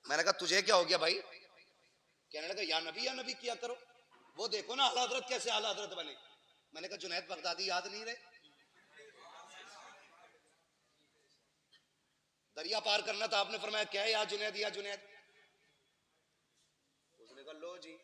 मैंने कहा तुझे क्या हो गया भाई? कहने लगा या नबी किया करो, वो देखो ना आला हजरत कैसे आला हजरत बने। मैंने कहा जुनैद बगदादी याद नहीं रहे? दरिया पार करना था, आपने फरमाया क्या है या जुनैद या जुनैद। उसने कहा लो जी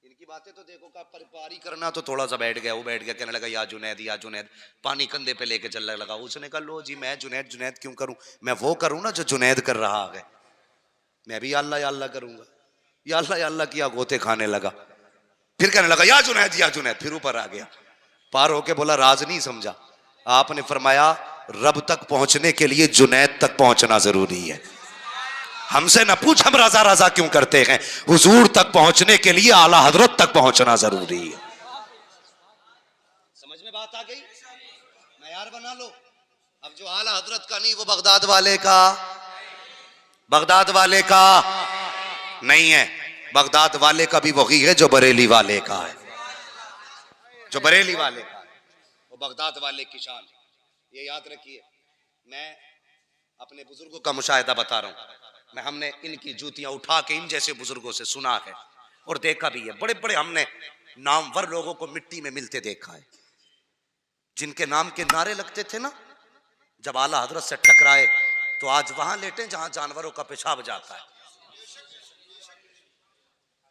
इनकी बातें तो देखो, का पारी करना तो थोड़ा सा बैठ गया, वो बैठ गया, कहने लगा या जुनैद, पानी कंधे पे लेके चलने लगा। उसने कहा लो जी मैं जुनैद जुनैद क्यों करूं, मैं वो करूं ना जो जुनैद कर रहा है, मैं भी अल्लाह या अल्लाह करूंगा। या अल्लाह किया, गोते खाने लगा। फिर कहने लगा या जुनैद, फिर ऊपर आ गया। पार होके बोला राज नहीं समझा। आपने फरमाया रब तक पहुंचने के लिए जुनैद तक पहुंचना जरूरी है। हमसे न पूछ हम रजा रजा क्यों करते हैं, हुजूर तक पहुंचने के लिए आला हजरत तक पहुंचना जरूरी है। समझ में बात आ गई? मयार बना लो। अब जो आला हजरत का नहीं वो बगदाद वाले का नहीं है। बगदाद वाले का भी वही है जो बरेली वाले का है। जो बरेली वाले का है वो बगदाद वाले की शान है, ये याद रखिए। मैं अपने बुजुर्गों का मुशाहिदा बता रहा हूं। हमने इनकी जूतियां उठा के इन जैसे बुजुर्गों से सुना है और देखा भी है। बड़े बड़े हमने नामवर लोगों को मिट्टी में मिलते देखा है, जिनके नाम के नारे लगते थे ना, जब आला हजरत से टकराए तो आज वहां लेटे जहां जानवरों का पेशाब जाता है।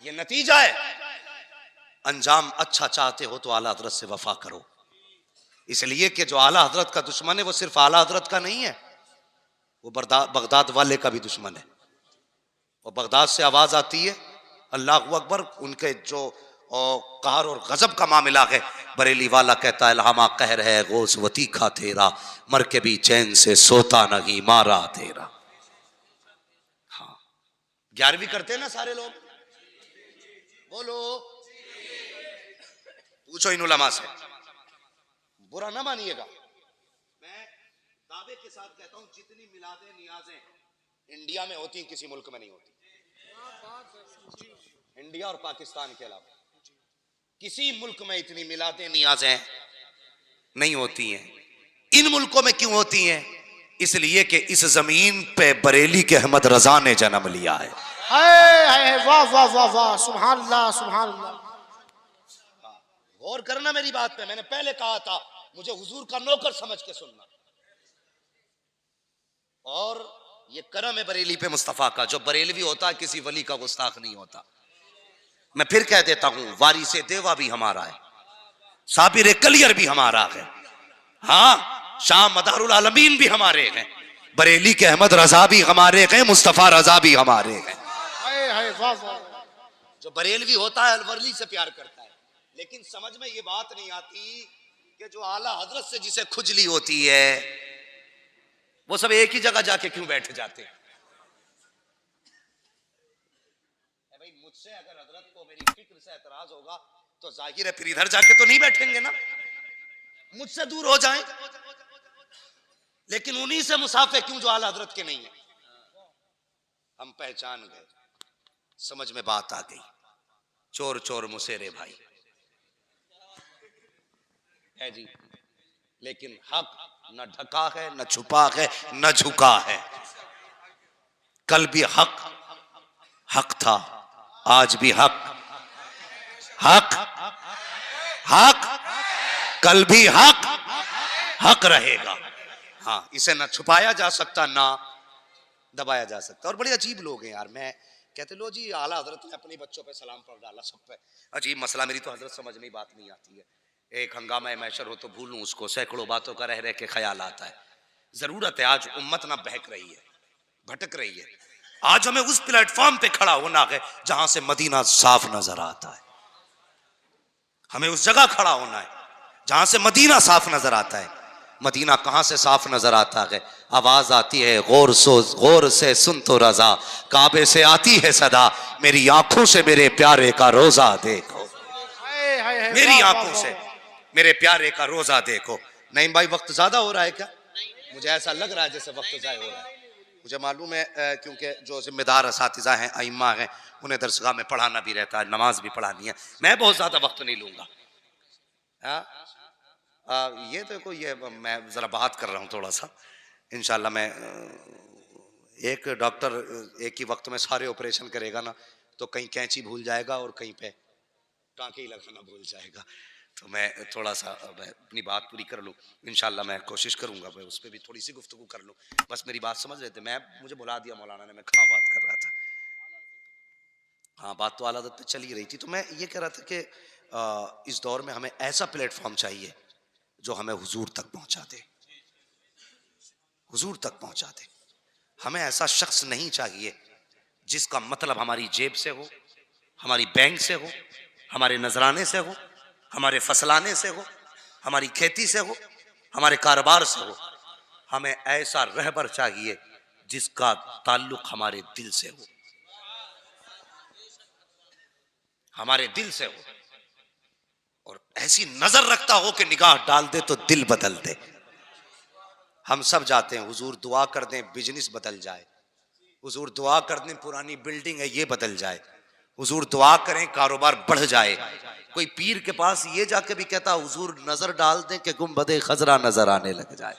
ये नतीजा है। अंजाम अच्छा चाहते हो तो आला हजरत से वफा करो, इसलिए कि जो आला हजरत का दुश्मन है वो सिर्फ आला हजरत का नहीं है, वो बगदाद वाले का भी दुश्मन है। और बगदाद से आवाज आती है अल्लाह अकबर, उनके जो कहर और गजब का मामला है। बरेली वाला कहता है लहामा कहर है गोसवती खा तेरा, मर के भी चैन से सोता नहीं मारा तेरा। हाँ 11वीं करते हैं ना सारे लोग, बोलो पूछो इन उलमा से, बुरा ना मानिएगा। मैं दावे के साथ कहता हूं जितनी मिलादे नियाजें इंडिया में होती किसी मुल्क में नहीं होती। इंडिया और पाकिस्तान के अलावा किसी मुल्क में इतनी मिलादे नियाजें नहीं होती हैं। इन मुल्कों में क्यों होती हैं? इसलिए कि इस जमीन पे बरेली के अहमद रजा ने जन्म लिया है। वाह वाह वाह वाह, सुभान अल्लाह सुभान अल्लाह। गौर करना मेरी बात पे, मैंने पहले कहा था मुझे हुजूर का नौकर समझ के सुनना। और ये करम है बरेली पे मुस्तफा का, जो बरेलवी होता है किसी वली का गुस्ताख नहीं होता। मैं फिर कह देता हूं वारिसे देवा भी हमारा है, साबिर कलियर भी हमारा है, हाँ शाह मदारुल आलमीन भी हमारे हैं, बरेली के अहमद रजा भी हमारे हैं, मुस्तफा रजा भी हमारे हैं। जो बरेलवी होता है अलवरली से प्यार करता है, लेकिन समझ में ये बात नहीं आती कि जो आला हजरत से जिसे खुजली होती है वो सब एक ही जगह जाके क्यों बैठ जाते हैं। भाई मुझसे अगर हजरत को मेरी फिक्र से एतराज होगा तो जाहिर है फिर इधर जाके तो नहीं बैठेंगे ना, मुझसे दूर हो जाएं। लेकिन उन्हीं से मुसाफे क्यों जो आला हजरत के नहीं है। हम पहचान गए, समझ में बात आ गई। चोर चोर मुसेरे भाई है जी, लेकिन हक न ढका है न छुपा है न झुका है। कल भी हक था, आज भी हक कल भी हक रहेगा। हाँ इसे ना छुपाया जा सकता ना दबाया जा सकता। और बड़े अजीब लोग हैं यार। मैं कहते लो जी आला हजरत ने अपने बच्चों पे सलाम पढ़ डाला सब पे, अजीब मसला। मेरी तो हजरत समझने बात नहीं आती है। एक हंगामा मैशर हो तो भूलूं उसको, सैकड़ों बातों का रह के ख्याल आता है। जरूरत है आज उम्मत ना बहक रही है, भटक रही है। आज हमें उस प्लेटफॉर्म पे खड़ा होना है जहां से मदीना साफ नजर आता है। हमें उस जगह खड़ा होना है जहां से मदीना साफ नजर आता है। मदीना कहां से साफ नजर आता है? आवाज आती है गौर से सुन तो रजा, काबे से आती है सदा, मेरी आंखों से मेरे प्यारे का रोजा देखो। मेरी आंखों से मेरे प्यारे का रोजा देखो। नहीं भाई वक्त ज्यादा हो रहा है क्या? मुझे ऐसा लग रहा है जैसे वक्त ज़ाया हो रहा है। मुझे मालूम है क्योंकि जो जिम्मेदार असातिज़ा हैं, अइम्मा हैं, उन्हें दरसगाह में पढ़ाना भी रहता है, नमाज भी पढ़ानी है। मैं बहुत ज़्यादा वक्त नहीं लूँगा। ये देखो ये मैं ज़रा बात कर रहा हूँ थोड़ा सा, इंशाल्लाह मैं एक डॉक्टर एक ही वक्त में सारे ऑपरेशन करेगा ना, तो कहीं कैंची भूल जाएगा और कहीं पे टाँके ही लगाना भूल जाएगा। तो मैं थोड़ा सा मैं अपनी बात पूरी कर लूँ, इंशाल्लाह मैं कोशिश करूँगा मैं उस पर भी थोड़ी सी गुफ्तगू कर लूँ। बस मेरी बात समझ रहे थे, मुझे बुला दिया मौलाना ने, मैं कहाँ बात कर रहा था। हाँ, बात तो आला हज़रत पे चल ही रही थी। तो मैं ये कह रहा था कि इस दौर में हमें ऐसा प्लेटफॉर्म चाहिए जो हमें हुजूर तक पहुँचा दे, हुजूर तक पहुँचा दे। हमें ऐसा शख्स नहीं चाहिए जिसका मतलब हमारी जेब से हो, हमारी बैंक से हो, हमारे नजराने से हो, हमारे फसलाने से हो, हमारी खेती से हो, हमारे कारोबार से हो। हमें ऐसा रहबर चाहिए जिसका ताल्लुक हमारे दिल से हो, हमारे दिल से हो, और ऐसी नजर रखता हो कि निगाह डाल दे तो दिल बदल दे। हम सब जाते हैं, हुजूर दुआ कर दें बिजनेस बदल जाए, हुजूर दुआ कर दें पुरानी बिल्डिंग है ये बदल जाए, हुजूर दुआ करें कारोबार बढ़ जाए। कोई पीर के पास ये जाके भी कहता हुजूर नजर डाल दें कि गुंबदे खजरा नजर आने लग जाए।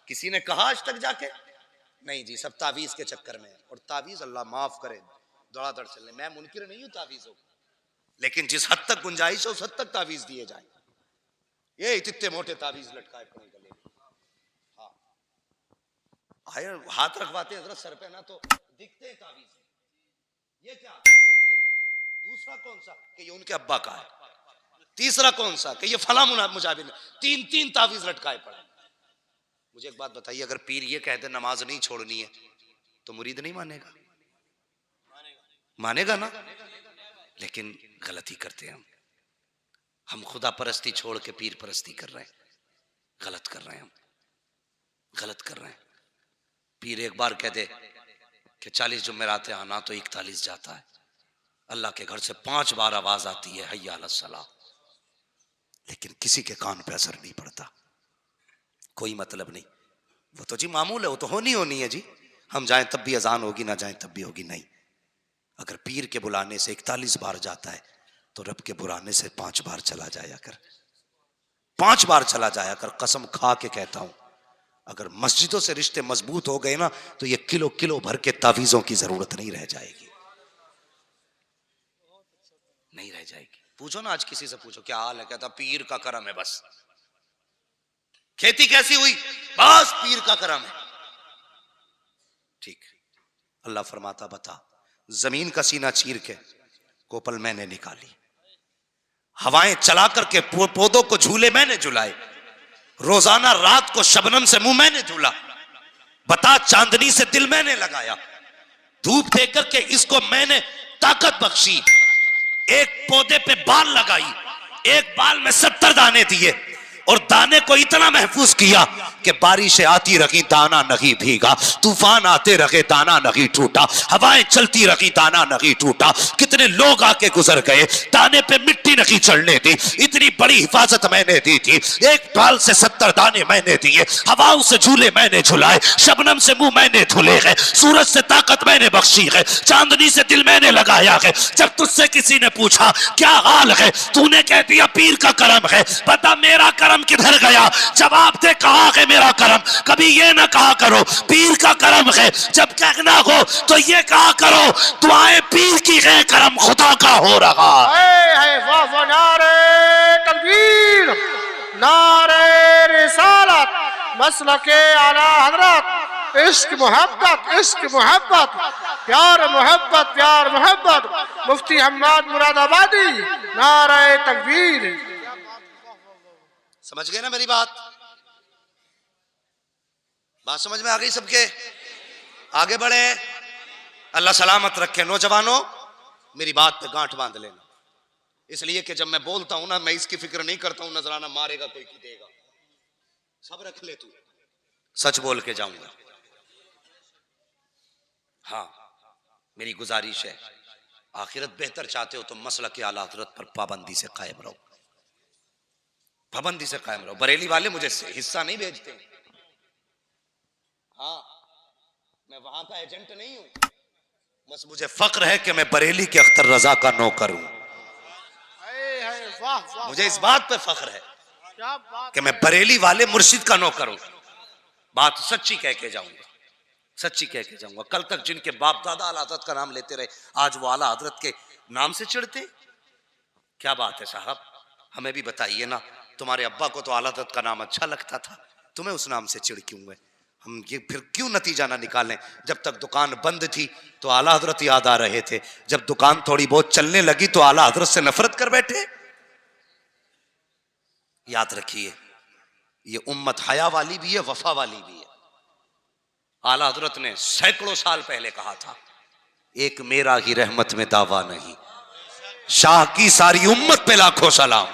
किसी ने कहा आज तक जाके? नहीं जी, सब तावीज के चक्कर में है। और तावीज अल्लाह माफ करे दौड़ादड़ चलने, मैं मुनकिर नहीं हूं तावीजों, लेकिन जिस हद तक गुंजाइश है उस हद तक तावीज दिए जाए। ये इतने मोटे तावीज लटकाए पड़े गले, हाँ आए हाथ रखवाते हैं हजरत सर पे ना तो दिखते हैं तावीज। ये क्या मेरे पीर ने किया? दूसरा कौन सा कि ये उनके अब्बा का है, तीसरा कौन सा कि ये फला मुजाबिर, तीन तीन तावीज लटकाए पड़े। मुझे एक बात बताइए, अगर पीर ये कहते नमाज नहीं छोड़नी है तो मुरीद नहीं मानेगा? मानेगा ना। लेकिन गलती करते हैं हम खुदा परस्ती छोड़ के पीर परस्ती कर रहे हैं, गलत कर रहे हैं हम, गलत कर रहे हैं। पीर एक बार कह दे कि 40 जुमेरात आना तो 41 जाता है, अल्लाह के घर से 5 बार आवाज आती है हय्या अला सलाह, लेकिन किसी के कान पे असर नहीं पड़ता। कोई मतलब नहीं, वो तो जी मामूल है, वो तो होनी होनी है जी, हम जाएं तब भी अजान होगी, ना जाएं तब भी होगी। नहीं, अगर पीर के बुलाने से 41 बार जाता है तो रब के बुलाने से 5 बार चला जाया कर, 5 बार चला जाया कर। कसम खा के कहता हूं, अगर मस्जिदों से रिश्ते मजबूत हो गए ना तो ये किलो किलो भर के तावीजों की जरूरत नहीं रह जाएगी, नहीं रह जाएगी। पूछो ना आज किसी से पूछो क्या हाल है, कहता पीर का करम है बस। खेती कैसी हुई? बस पीर का करम है। ठीक, अल्लाह फरमाता बता, जमीन का सीना चीर के कोपल मैंने निकाली, हवाएं चला करके पौधों को झूले मैंने झुलाए, रोजाना रात को शबनम से मुंह मैंने धुला, बता चांदनी से दिल मैंने लगाया, धूप दे करके इसको मैंने ताकत बख्शी, एक पौधे पे बाल लगाई, एक बाल में 70 दाने दिए, और दाने को इतना महफूज किया कि बारिशें आती रही दाना नहीं भीगा, तूफान आते रहे दाना नहीं टूटा, हवाएं चलती रही दाना नहीं टूटा। कितने लोग आके गुजर गए, दाने पे मिट्टी नहीं चढ़ने दी, इतनी बड़ी हिफाजत मैंने दी थी। एक बाल से 70 दाने मैंने दिए, हवाओं से झूले मैंने झुलाए, शबनम से मुंह मैंने धुले है, सूरज से ताकत मैंने बख्शी है, चांदनी से दिल मैंने लगाया है। जब तुझसे किसी ने पूछा क्या हाल है, तूने कह दिया पीर का करम है, बता मेरा करम किधर गया? जवाब दे कहा है मेरा करम। कभी ये ना कहा करो पीर का करम है, जब कहना हो तो ये कहा करो दुआएं पीर की है, करम खुदा का हो रहा है। वाह वाह, नारे तकबीर, नारे रिसालत, मसलके आला हजरत, इश्क मोहब्बत, इश्क मोहब्बत, प्यार मोहब्बत, प्यार मोहब्बत, मुफ्ती हम्माद मुरादाबादी, नारे तकबीर। समझ गए ना मेरी बात? बात समझ में आ गई सबके? आगे बढ़े, अल्लाह सलामत रखे। नौजवानों, मेरी बात पे गांठ बांध लेना, इसलिए कि जब मैं बोलता हूं ना, मैं इसकी फिक्र नहीं करता हूं नजराना मारेगा कोई की देगा, सब रख ले तू, सच बोल के जाऊंगा। हाँ, मेरी गुजारिश है, आखिरत बेहतर चाहते हो तो मसला के आला हजरत पर पाबंदी से कायम रहो, पाबंदी से कायम रहो। बरेली वाले मुझे हिस्सा नहीं भेजते, हाँ मैं वहां का एजेंट नहीं हूं, बस मुझे फक्र है कि मैं बरेली के अख्तर रजा का नौकर हूं। मुझे इस बात पे फख्र है कि मैं बरेली वाले मुर्शिद का नौकर हूं, बात सच्ची कह के जाऊंगा। सच्ची कह के जाऊंगा, कल तक जिनके बाप दादा आला हजरत का नाम लेते रहे, आज वो आला हजरत के नाम से चिढ़ते। क्या बात है साहब, हमें भी बताइए ना। तुम्हारे अब्बा को तो आला हजरत का नाम अच्छा लगता था, तुम्हें उस नाम से चिढ़ क्यों है? हम ये फिर क्यों नतीजा ना निकालें? जब तक दुकान बंद थी तो आला हजरत याद आ रहे थे, जब दुकान थोड़ी बहुत चलने लगी तो आला हजरत से नफरत कर बैठे। याद रखिए, ये उम्मत हया वाली भी है, वफा वाली भी है। आला हजरत ने सैकड़ों साल पहले कहा था, एक मेरा ही रहमत में दावा नहीं, शाह की सारी उम्मत पे लाखों सलाम।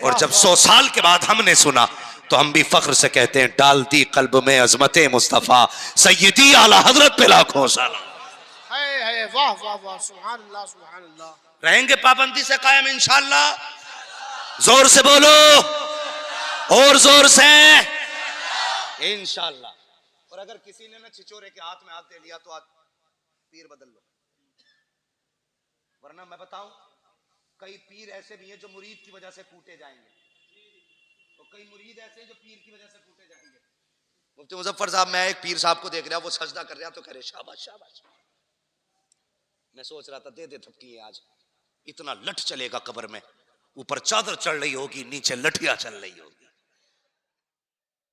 और जब 100 साल के बाद हमने सुना तो हम भी फख्र से कहते हैं, डाल दी कल्ब में अजमते मुस्तफा, सैयदी आला हजरत पे लाखों सलाम। वाह वाह वाह, सुभान अल्लाह सुभान अल्लाह। रहेंगे पाबंदी से कायम इंशाअल्लाह। जोर से बोलो, और जोर से इंशाअल्लाह। और अगर किसी ने ना छिचोरे के हाथ में हाथ दे लिया तो आज पीर बदल लो, वरना मैं बताऊं, कई पीर ऐसे भी हैं जो मुरीद की वजह से कूटे जाएंगे, तो कई मुरीद ऐसे हैं जो पीर की वजह से कूटे जाएंगे। मुफ्ती मुजफ्फर साहब, मैं एक पीर साहब को देख रहा, वो सजदा कर रहा तो करे शाबाश शाबाश। मैं सोच रहा था दे दे थपकी, आज इतना लठ चलेगा कब्र में, ऊपर चादर चढ़ रही होगी, नीचे लठिया चल रही होगी।